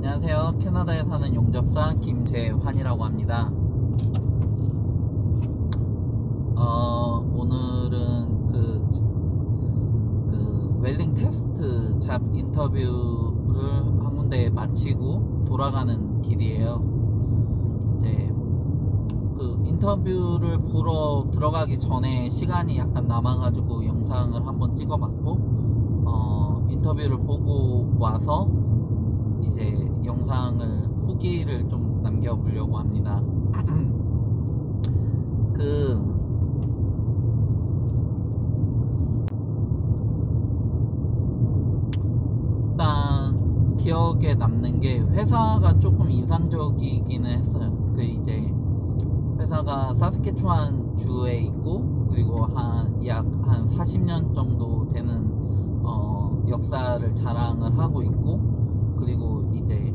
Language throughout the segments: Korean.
안녕하세요. 캐나다에 사는 용접사 김재환이라고 합니다. 오늘은 그 웰딩 테스트 잡 인터뷰를 한 군데 마치고 돌아가는 길이에요. 이제 그 인터뷰를 보러 들어가기 전에 시간이 약간 남아가지고 영상을 한번 찍어봤고, 인터뷰를 보고 와서 이제 영상을 후기를 좀 남겨보려고 합니다. 일단 기억에 남는 게 회사가 조금 인상적이기는 했어요. 이제 회사가 사스케추안 주에 있고, 그리고 약 한 40년 정도 되는 역사를 자랑을 하고 있고, 그리고 이제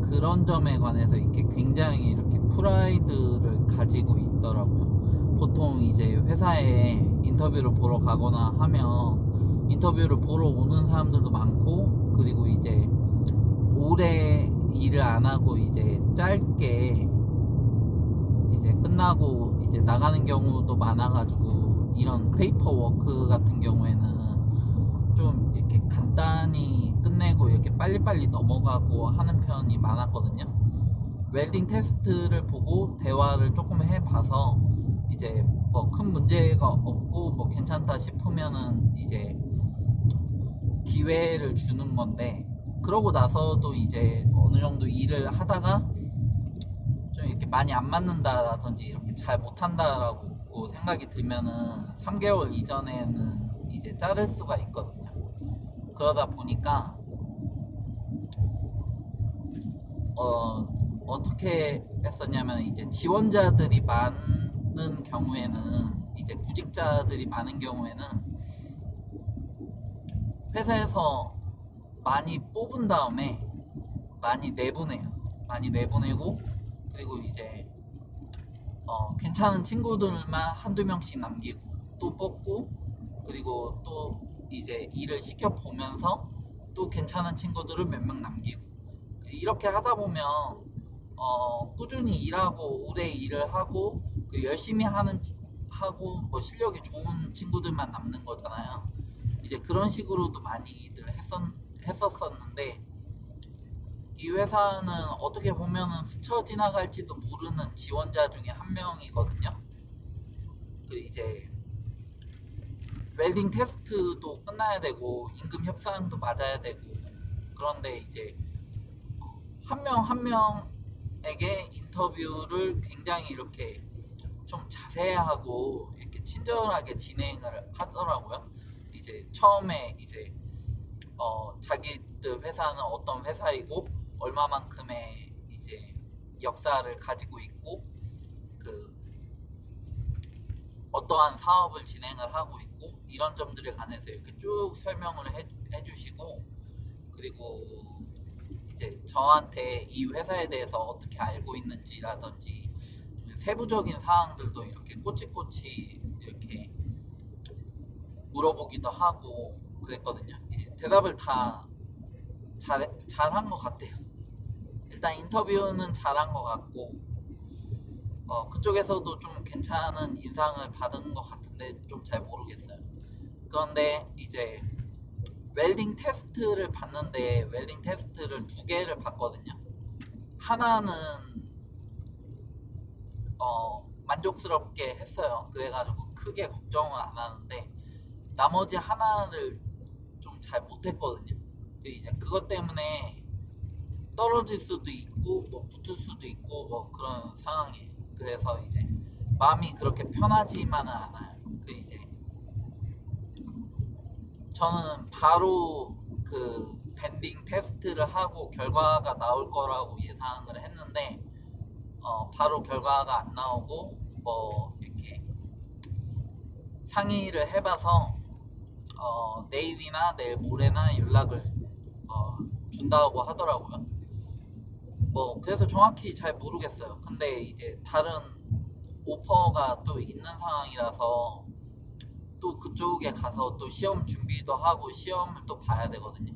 그런 점에 관해서 이렇게 굉장히 이렇게 프라이드를 가지고 있더라고요. 보통 이제 회사에 인터뷰를 보러 가거나 하면 인터뷰를 보러 오는 사람들도 많고, 그리고 이제 오래 일을 안 하고 이제 짧게 이제 끝나고 이제 나가는 경우도 많아가지고, 이런 페이퍼 워크 같은 경우에는 좀 이렇게 간단히 끝내고 이렇게 빨리빨리 넘어가고 하는 편이 많았거든요. 웰딩 테스트를 보고 대화를 조금 해봐서 이제 뭐 큰 문제가 없고 뭐 괜찮다 싶으면은 이제 기회를 주는 건데, 그러고 나서도 이제 어느 정도 일을 하다가 좀 이렇게 많이 안 맞는다라든지 이렇게 잘 못한다라고 생각이 들면은 3개월 이전에는 이제 자를 수가 있거든요. 그러다 보니까 어떻게 했었냐면, 이제 지원자들이 많은 경우에는, 이제 구직자들이 많은 경우에는 회사에서 많이 뽑은 다음에 많이 내보내요. 많이 내보내고, 그리고 이제 괜찮은 친구들만 한두 명씩 남기고 또 뽑고, 그리고 또 이제 일을 시켜보면서 또 괜찮은 친구들을 몇 명 남기고, 이렇게 하다 보면 꾸준히 일하고 오래 일을 하고 열심히 하고 뭐 실력이 좋은 친구들만 남는 거잖아요. 이제 그런 식으로도 많이들 했었었는데, 이 회사는 어떻게 보면은 스쳐 지나갈지도 모르는 지원자 중에 한 명이거든요. 이제 웰딩 테스트도 끝나야 되고 임금 협상도 맞아야 되고, 그런데 이제 한 명 한 명에게 인터뷰를 굉장히 이렇게 좀 자세하고 이렇게 친절하게 진행을 하더라고요. 이제 처음에 이제 자기들 회사는 어떤 회사이고 얼마만큼의 이제 역사를 가지고 있고, 어떠한 사업을 진행을 하고 있고, 이런 점들에 관해서 이렇게 쭉 설명을 해주시고, 그리고 이제 저한테 이 회사에 대해서 어떻게 알고 있는지라든지 세부적인 사항들도 이렇게 꼬치꼬치 이렇게 물어보기도 하고 그랬거든요. 대답을 다 잘한 것 같아요. 일단 인터뷰는 잘한 것 같고, 그쪽에서도 좀 괜찮은 인상을 받은 것 같은데 좀 잘 모르겠어요. 그런데 이제 웰딩 테스트를 봤는데, 웰딩 테스트를 2개를 봤거든요. 하나는 만족스럽게 했어요. 그래가지고 크게 걱정을 안 하는데, 나머지 하나를 좀 잘 못했거든요. 이제 그것 때문에 떨어질 수도 있고 뭐 붙을 수도 있고 뭐 그런 상황이에요. 그래서 이제 마음이 그렇게 편하지만은 않아요. 이제 저는 바로 그 밴딩 테스트를 하고 결과가 나올 거라고 예상을 했는데, 바로 결과가 안 나오고 뭐 이렇게 상의를 해봐서 내일이나 내일 모레나 연락을 준다고 하더라고요. 뭐 그래서 정확히 잘 모르겠어요. 근데 이제 다른 오퍼가 또 있는 상황이라서 또 그쪽에 가서 또 시험 준비도 하고 시험을 또 봐야 되거든요.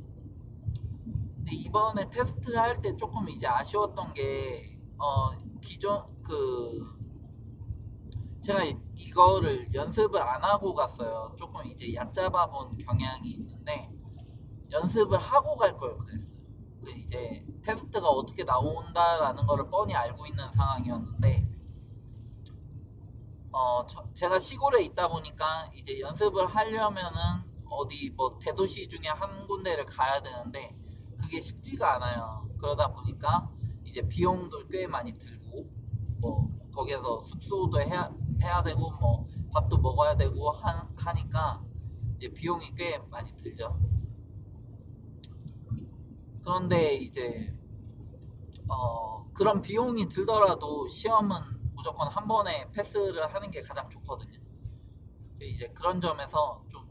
근데 이번에 테스트를 할 때 조금 이제 아쉬웠던 게 기존 제가 이거를 연습을 안 하고 갔어요. 조금 이제 얕잡아 본 경향이 있는데 연습을 하고 갈 걸 그랬어요. 이제 테스트가 어떻게 나온다라는 거를 뻔히 알고 있는 상황이었는데 제가 시골에 있다 보니까 이제 연습을 하려면은 어디 뭐 대도시 중에 한 군데를 가야 되는데 그게 쉽지가 않아요. 그러다 보니까 이제 비용도 꽤 많이 들고 뭐 거기에서 숙소도 해야 되고 뭐 밥도 먹어야 되고 하니까 이제 비용이 꽤 많이 들죠. 그런데 이제 그런 비용이 들더라도 시험은 무조건 한 번에 패스를 하는 게 가장 좋거든요. 이제 그런 점에서 좀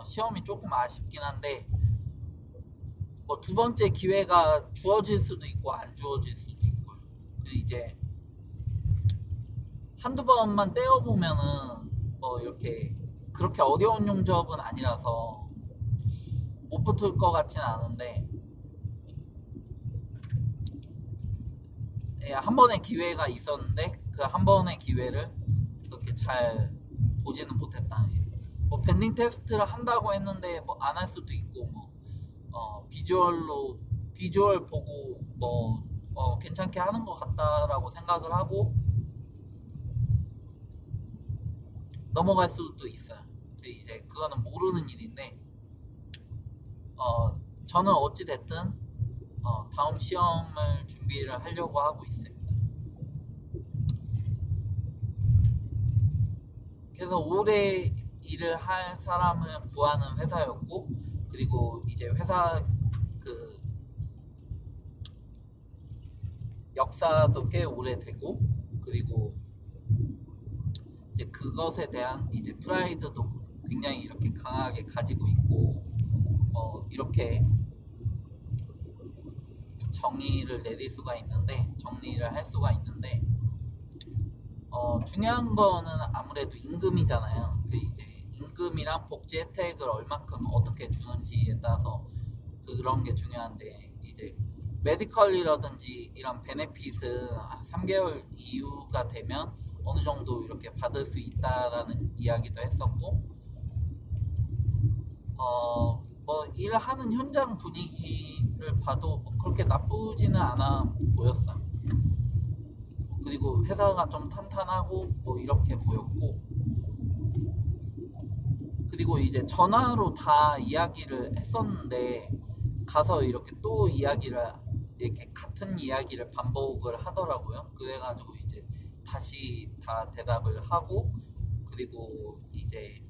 시험이 조금 아쉽긴 한데 뭐 두 번째 기회가 주어질 수도 있고 안 주어질 수도 있고 이제 한두 번만 떼어보면은 뭐 이렇게 그렇게 어려운 용접은 아니라서 못 붙을 것 같진 않은데 한 번의 기회가 있었는데 그 한 번의 기회를 그렇게 잘 보지는 못했다. 뭐 밴딩 테스트를 한다고 했는데 뭐 안 할 수도 있고 뭐 비주얼 보고 뭐 괜찮게 하는 것 같다라고 생각을 하고 넘어갈 수도 있어요. 근데 이제 그거는 모르는 일인데 저는 어찌 됐든 다음 시험을 준비를 하려고 하고 있습니다. 그래서 오래 일을 할 사람을 구하는 회사였고 그리고 이제 회사 그 역사도 꽤 오래되고 그리고 이제 그것에 대한 이제 프라이드도 굉장히 이렇게 강하게 가지고 있고 이렇게 정의를 할 수가 있는데 중요한 거는 아무래도 임금이잖아요. 이제 임금이랑 복지 혜택을 얼마큼 어떻게 주는지에 따라서 그런 게 중요한데 이제 메디컬이라든지 이런 베네핏은 3개월 이후가 되면 어느 정도 이렇게 받을 수 있다라는 이야기도 했었고 뭐 일하는 현장 분위기를 봐도 뭐 그렇게 나쁘지는 않아 보였어요. 그리고 회사가 좀 탄탄하고 뭐 이렇게 보였고 그리고 이제 전화로 다 이야기를 했었는데 가서 이렇게 또 이렇게 같은 이야기를 반복을 하더라고요. 그래가지고 이제 다시 다 대답을 하고 그리고 이제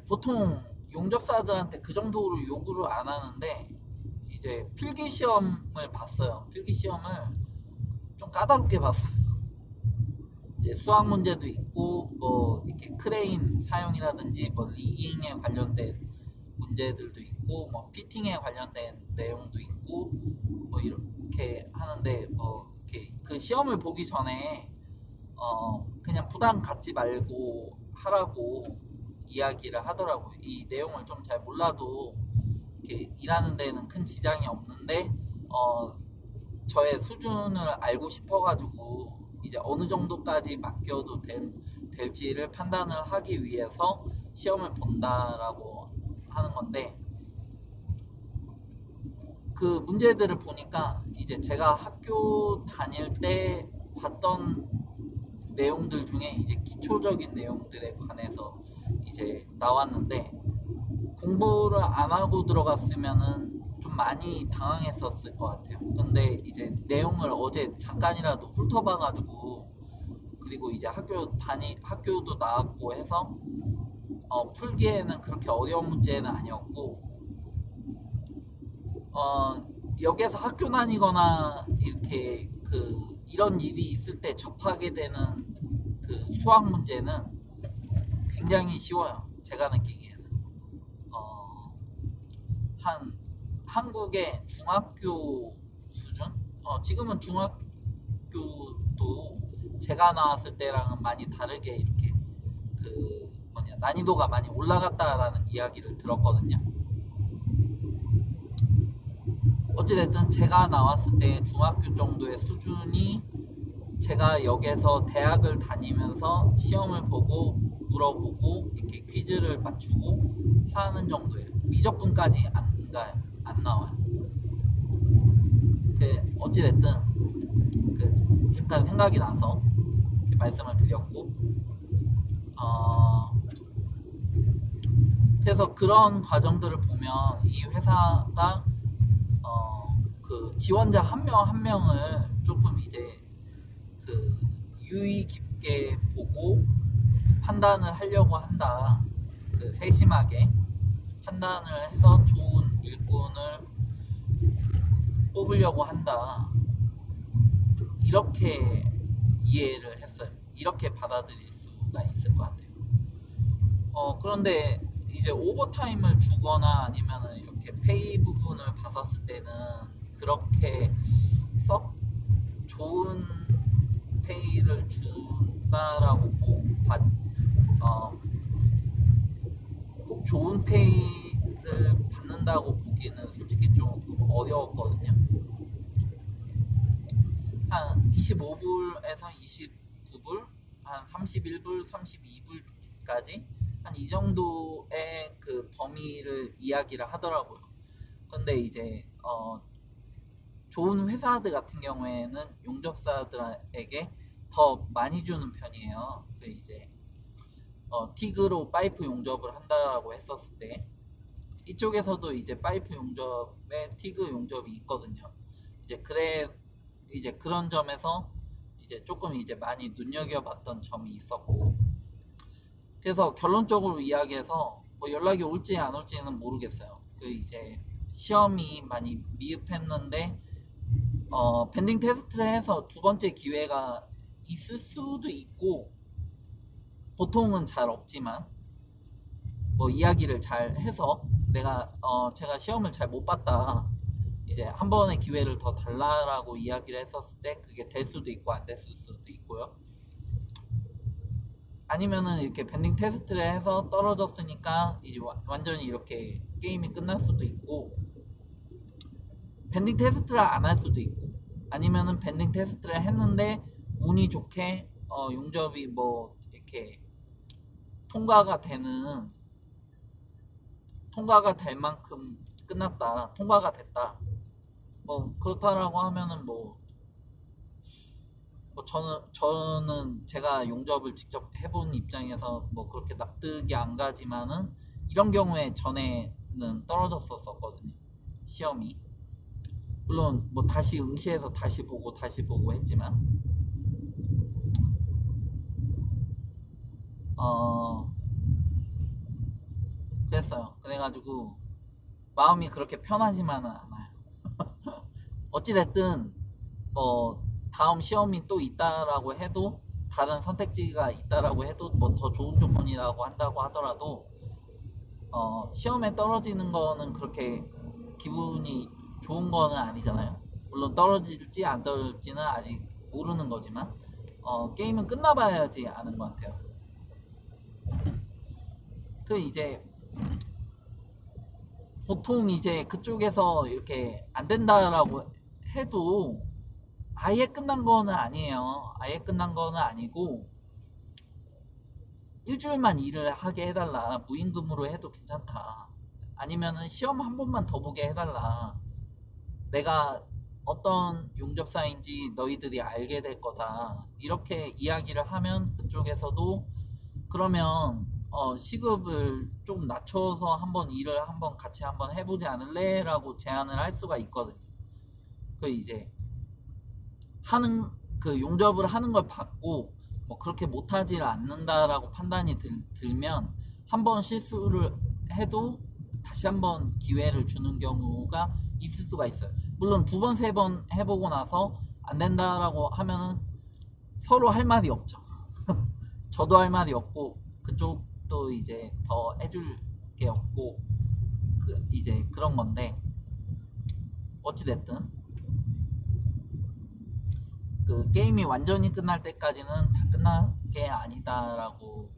보통 용접사들한테 그 정도로 요구를 안 하는데 이제 필기시험을 봤어요. 필기시험을 좀 까다롭게 봤어요. 이제 수학 문제도 있고 뭐 이렇게 크레인 사용이라든지 뭐 리깅에 관련된 문제들도 있고 뭐 피팅에 관련된 내용도 있고 뭐 이렇게 하는데 뭐 이렇게 그 시험을 보기 전에 그냥 부담 갖지 말고 하라고 이야기를 하더라고요. 이 내용을 좀 잘 몰라도 이렇게 일하는 데는 큰 지장이 없는데 저의 수준을 알고 싶어가지고 이제 어느 정도까지 맡겨도 될지를 판단을 하기 위해서 시험을 본다라고 하는 건데 그 문제들을 보니까 이제 제가 학교 다닐 때 봤던 내용들 중에 이제 기초적인 내용들에 관해서 이제 나왔는데 공부를 안 하고 들어갔으면은 좀 많이 당황했었을 것 같아요. 근데 이제 내용을 어제 잠깐이라도 훑어봐가지고 그리고 이제 학교도 나왔고 해서 풀기에는 그렇게 어려운 문제는 아니었고 여기에서 학교 다니거나 이렇게 이런 일이 있을 때 접하게 되는 그 수학 문제는 굉장히 쉬워요. 제가 느끼기에는 한 한국의 중학교 수준? 지금은 중학교도 제가 나왔을 때랑은 많이 다르게 이렇게 난이도가 많이 올라갔다라는 이야기를 들었거든요. 어찌됐든 제가 나왔을 때 중학교 정도의 수준이 제가 여기서 대학을 다니면서 시험을 보고 물어보고 이렇게 퀴즈를 맞추고 하는 정도예요. 미적분까지 안 가요. 안 나와요. 어찌됐든 잠깐 생각이 나서 이렇게 말씀을 드렸고, 그래서 그런 과정들을 보면 이 회사가 지원자 한 명 한 명을 조금 이제 유의 깊게 보고 판단을 하려고 한다. 세심하게 판단을 해서 좋은 일꾼을 뽑으려고 한다. 이렇게 이해를 했어요. 이렇게 받아들일 수가 있을 것 같아요. 그런데 이제 오버타임을 주거나 아니면은 이렇게 페이 부분을 봤었을 때는 그렇게 썩 좋은 페이를 준다라고 꼭 좋은 페이를 받는다고 보기는 솔직히 조금 어려웠거든요. 한 25불에서 29불, 한 31불, 32불까지 한 이 정도의 그 범위를 이야기를 하더라고요. 근데 이제 좋은 회사들 같은 경우에는 용접사들에게 더 많이 주는 편이에요. 이제 틱으로 파이프 용접을 한다라고 했었을 때 이쪽에서도 이제 파이프 용접에 틱 용접이 있거든요. 이제 그런 점에서 이제 조금 이제 많이 눈여겨봤던 점이 있었고, 그래서 결론적으로 이야기해서 뭐 연락이 올지 안 올지는 모르겠어요. 이제 시험이 많이 미흡했는데 밴딩 테스트를 해서 두 번째 기회가 있을 수도 있고, 보통은 잘 없지만 뭐 이야기를 잘 해서 제가 시험을 잘 못 봤다, 이제 한 번의 기회를 더 달라라고 이야기를 했었을 때 그게 될 수도 있고 안 됐을 수도 있고요. 아니면은 이렇게 밴딩 테스트를 해서 떨어졌으니까 이제 완전히 이렇게 게임이 끝날 수도 있고, 밴딩 테스트를 안 할 수도 있고, 아니면은 밴딩 테스트를 했는데 운이 좋게 용접이 뭐 이렇게 통과가 될 만큼 끝났다, 통과가 됐다, 뭐 그렇다라고 하면은 저는 제가 용접을 직접 해본 입장에서 뭐 그렇게 납득이 안 가지만은 이런 경우에 전에는 떨어졌었거든요, 시험이. 물론 뭐 다시 응시해서 다시 보고 했지만 그랬어요. 그래가지고 마음이 그렇게 편하지만은 않아요. 어찌됐든 뭐 다음 시험이 또 있다라고 해도, 다른 선택지가 있다라고 해도, 뭐 더 좋은 조건이라고 한다고 하더라도 시험에 떨어지는 거는 그렇게 기분이 좋은 거는 아니잖아요. 물론 떨어질지 안 떨어질지는 아직 모르는 거지만 게임은 끝나봐야지 아는 것 같아요. 이제 보통 이제 그쪽에서 이렇게 안 된다라고 해도 아예 끝난 거는 아니에요. 아예 끝난 거는 아니고, 일주일만 일을 하게 해달라, 무임금으로 해도 괜찮다, 아니면은 시험 한 번만 더 보게 해달라, 내가 어떤 용접사인지 너희들이 알게 될 거다, 이렇게 이야기를 하면 그쪽에서도 그러면 시급을 좀 낮춰서 일을 같이 한번 해보지 않을래? 라고 제안을 할 수가 있거든요. 이제 용접을 하는 걸 받고 뭐 그렇게 못하지 않는다라고 판단이 들면 한 번 실수를 해도 다시 한번 기회를 주는 경우가 있을 수가 있어요. 물론 두 번, 세 번 해보고 나서 안 된다라고 하면은 서로 할 말이 없죠. 저도 할 말이 없고 그쪽도 이제 더 해줄 게 없고, 이제 그런 건데, 어찌됐든 그 게임이 완전히 끝날 때까지는 다 끝난 게 아니다라고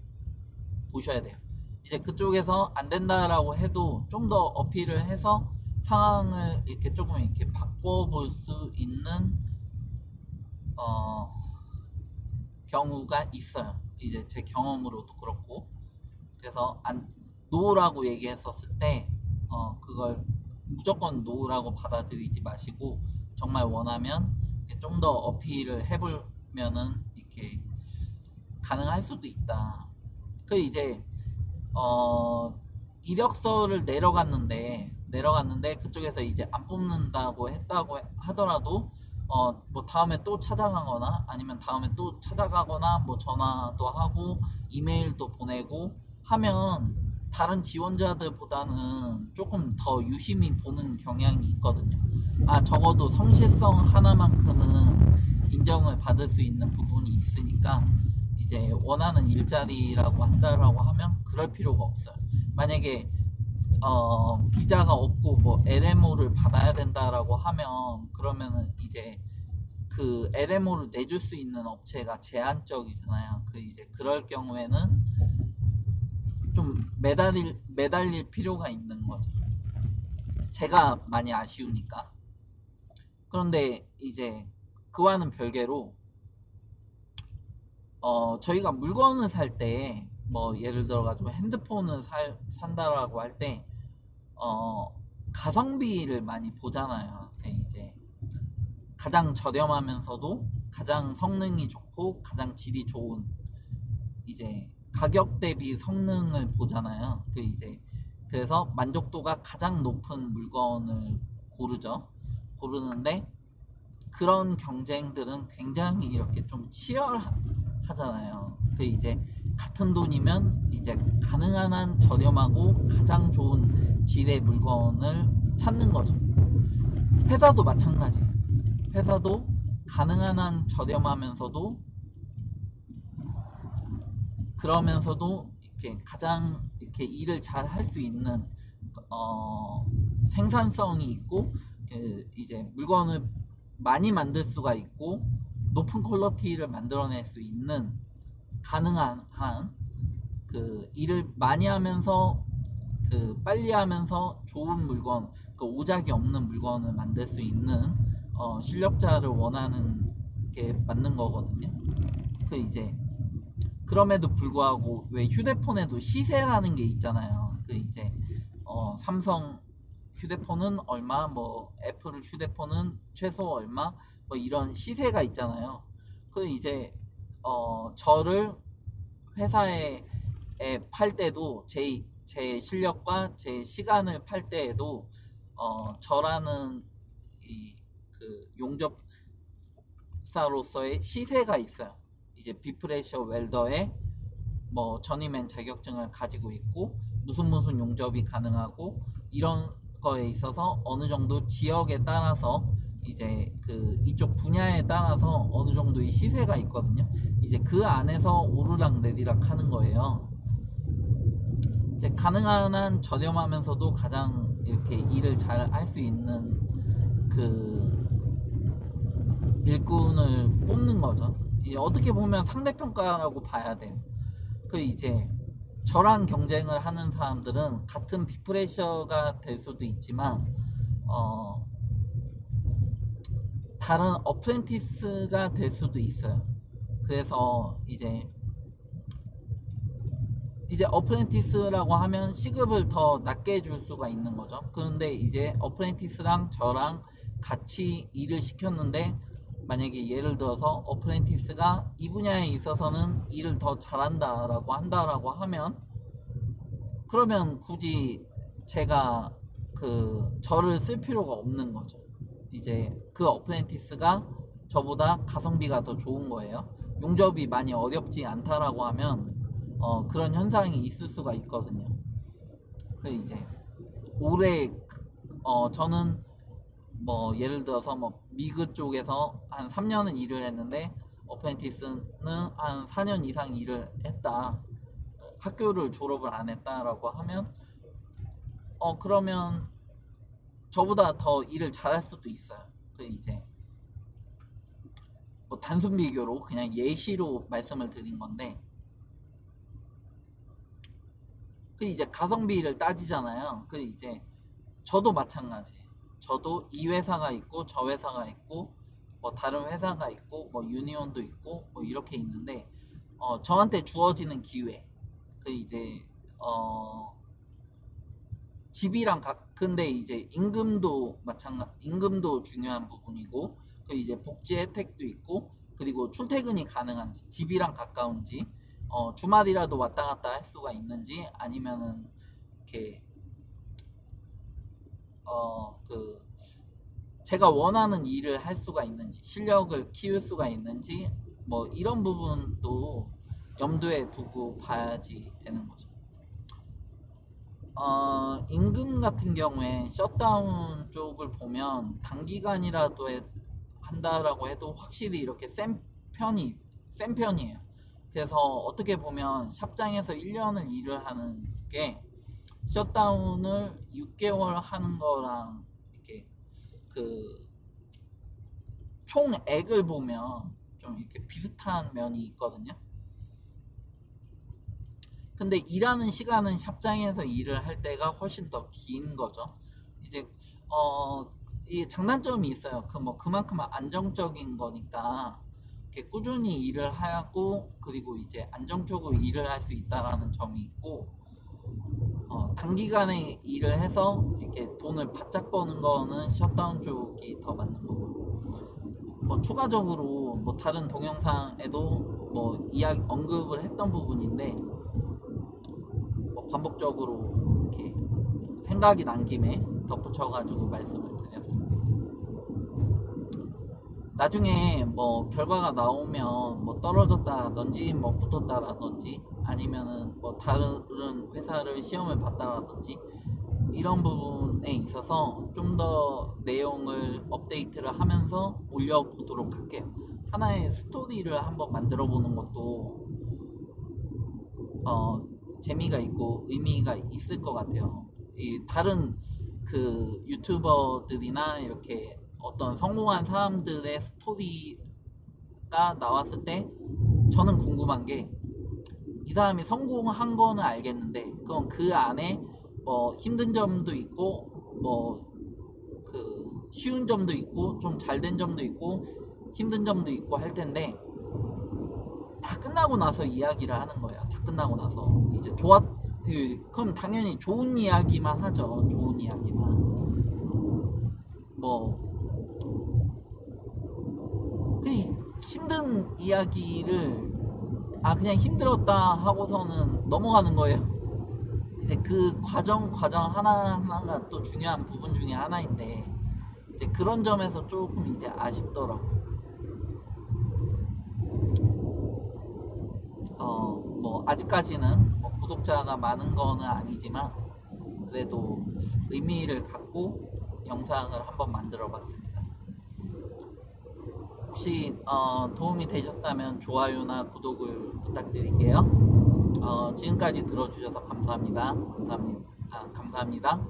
보셔야 돼요. 이제 그쪽에서 안 된다라고 해도 좀 더 어필을 해서 상황을 이렇게 조금 이렇게 바꿔볼 수 있는 경우가 있어요. 이제 제 경험으로도 그렇고. 그래서 노라고 얘기했었을 때 그걸 무조건 노라고 받아들이지 마시고, 정말 원하면 좀 더 어필을 해보면은 이렇게 가능할 수도 있다. 그 이제 이력서를 내려갔는데 그쪽에서 이제 안 뽑는다고 했다고 하더라도 뭐 다음에 또 찾아가거나 아니면 다음에 또 찾아가거나 뭐 전화도 하고 이메일도 보내고 하면 다른 지원자들보다는 조금 더 유심히 보는 경향이 있거든요. 적어도 성실성 하나만큼은 인정을 받을 수 있는 부분이 있으니까 이제 원하는 일자리라고 한다라고 하면 그럴 필요가 없어요. 만약에 비자가 없고 뭐 LMO를 받아야 된다라고 하면, 그러면은 이제 그 LMO를 내줄 수 있는 업체가 제한적이잖아요. 이제 그럴 경우에는 좀 매달릴 필요가 있는 거죠. 제가 많이 아쉬우니까. 그런데 이제 그와는 별개로 저희가 물건을 살 때 뭐 예를 들어가지고 핸드폰을 산다라고 할 때 가성비를 많이 보잖아요. 이제 가장 저렴하면서도 가장 성능이 좋고 가장 질이 좋은, 이제 가격 대비 성능을 보잖아요. 그래서 만족도가 가장 높은 물건을 고르는데, 그런 경쟁들은 굉장히 이렇게 좀 치열하잖아요. 이제 같은 돈이면 이제 가능한 한 저렴하고 가장 좋은 질의 물건을 찾는 거죠. 회사도 마찬가지. 회사도 가능한 한 저렴하면서도 그러면서도 이렇게 가장 이렇게 일을 잘 할 수 있는 생산성이 있고, 이제 물건을 많이 만들 수가 있고 높은 퀄리티를 만들어낼 수 있는, 가능한 한 일을 많이 하면서 빨리 하면서 좋은 물건, 오작이 없는 물건을 만들 수 있는 실력자를 원하는 게 맞는 거거든요. 이제 그럼에도 불구하고 왜 휴대폰에도 시세라는 게 있잖아요. 이제 삼성 휴대폰은 얼마, 뭐 애플 휴대폰은 최소 얼마, 뭐 이런 시세가 있잖아요. 이제 저를 회사에 팔 때도 제 실력과 제 시간을 팔 때에도 저라는 용접사로서의 시세가 있어요. 이제 비프레셔 웰더에 뭐 저니맨 자격증을 가지고 있고 무슨 용접이 가능하고, 이런 거에 있어서 어느 정도 지역에 따라서 이제 이쪽 분야에 따라서 어느 정도의 시세가 있거든요. 이제 그 안에서 오르락 내리락 하는 거예요. 이제 가능한 한 저렴하면서도 가장 이렇게 일을 잘 할 수 있는 일꾼을 뽑는 거죠. 어떻게 보면 상대평가라고 봐야 돼요. 이제 저랑 경쟁을 하는 사람들은 같은 비프레셔가 될 수도 있지만 다른 어프렌티스가 될 수도 있어요. 그래서 이제 어프렌티스라고 하면 시급을 더 낮게 줄 수가 있는 거죠. 그런데 이제 어프렌티스랑 저랑 같이 일을 시켰는데, 만약에 예를 들어서 어프렌티스가 이 분야에 있어서는 일을 더 잘한다라고 한다라고 하면, 그러면 굳이 제가 저를 쓸 필요가 없는 거죠. 이제 그 어프렌티스가 저보다 가성비가 더 좋은 거예요. 용접이 많이 어렵지 않다라고 하면 그런 현상이 있을 수가 있거든요. 이제 올해 저는 뭐 예를 들어서 뭐 미그 쪽에서 한 3년은 일을 했는데 어프렌티스는 한 4년 이상 일을 했다, 학교를 졸업을 안 했다라고 하면 그러면 저보다 더 일을 잘할 수도 있어요. 이제 뭐 단순 비교로 그냥 예시로 말씀을 드린 건데, 그 이제 가성비를 따지잖아요. 그 이제 저도 마찬가지예요. 저도 이 회사가 있고 저 회사가 있고 뭐 다른 회사가 있고 뭐 유니온도 있고 뭐 이렇게 있는데, 저한테 주어지는 기회, 그 이제 집이랑 근데 이제 임금도 중요한 부분이고, 그 이제 복지 혜택도 있고, 그리고 출퇴근이 가능한지, 집이랑 가까운지, 주말이라도 왔다 갔다 할 수가 있는지, 아니면은 이렇게 그 제가 원하는 일을 할 수가 있는지, 실력을 키울 수가 있는지, 뭐 이런 부분도 염두에 두고 봐야지 되는 거죠. 임금 같은 경우에 셧다운 쪽을 보면 단기간이라도 한다라고 해도 확실히 이렇게 센 편이에요. 그래서 어떻게 보면 샵장에서 1년을 일을 하는 게 셧다운을 6개월 하는 거랑 이렇게 그 총액을 보면 좀 이렇게 비슷한 면이 있거든요. 근데 일하는 시간은 샵장에서 일을 할 때가 훨씬 더 긴 거죠. 이제 이 장단점이 있어요. 그만큼 안정적인 거니까 이렇게 꾸준히 일을 하고, 그리고 이제 안정적으로 일을 할 수 있다라는 점이 있고, 단기간에 일을 해서 이렇게 돈을 바짝 버는 거는 셧다운 쪽이 더 맞는 거고, 뭐 추가적으로 뭐 다른 동영상에도 뭐 언급을 했던 부분인데, 뭐 반복적으로 이렇게 생각이 난 김에 덧붙여가지고 말씀을 드렸습니다. 나중에 뭐 결과가 나오면 뭐 떨어졌다라든지 뭐 붙었다라든지, 아니면은 뭐 다른 회사를 시험을 봤다라든지, 이런 부분에 있어서 좀 더 내용을 업데이트를 하면서 올려보도록 할게요. 하나의 스토리를 한번 만들어 보는 것도 재미가 있고 의미가 있을 것 같아요. 이 다른 그 유튜버들이나 이렇게 어떤 성공한 사람들의 스토리가 나왔을 때 저는 궁금한 게, 이 사람이 성공한 거는 알겠는데 그럼 그 안에 뭐 힘든 점도 있고, 뭐 그 쉬운 점도 있고, 좀 잘된 점도 있고, 힘든 점도 있고 할 텐데, 다 끝나고 나서 이야기를 하는 거예요. 다 끝나고 나서 이제 그럼 당연히 좋은 이야기만 하죠. 좋은 이야기만. 뭐 그 힘든 이야기를 그냥 힘들었다 하고서는 넘어가는 거예요. 이제 그 과정 하나하나가 또 중요한 부분 중에 하나인데, 이제 그런 점에서 조금 이제 아쉽더라고요. 뭐 아직까지는 뭐 구독자가 많은 거는 아니지만 그래도 의미를 갖고 영상을 한번 만들어 봤습니다. 혹시 도움이 되셨다면 좋아요나 구독을 부탁드릴게요. 지금까지 들어주셔서 감사합니다. 감사합니다.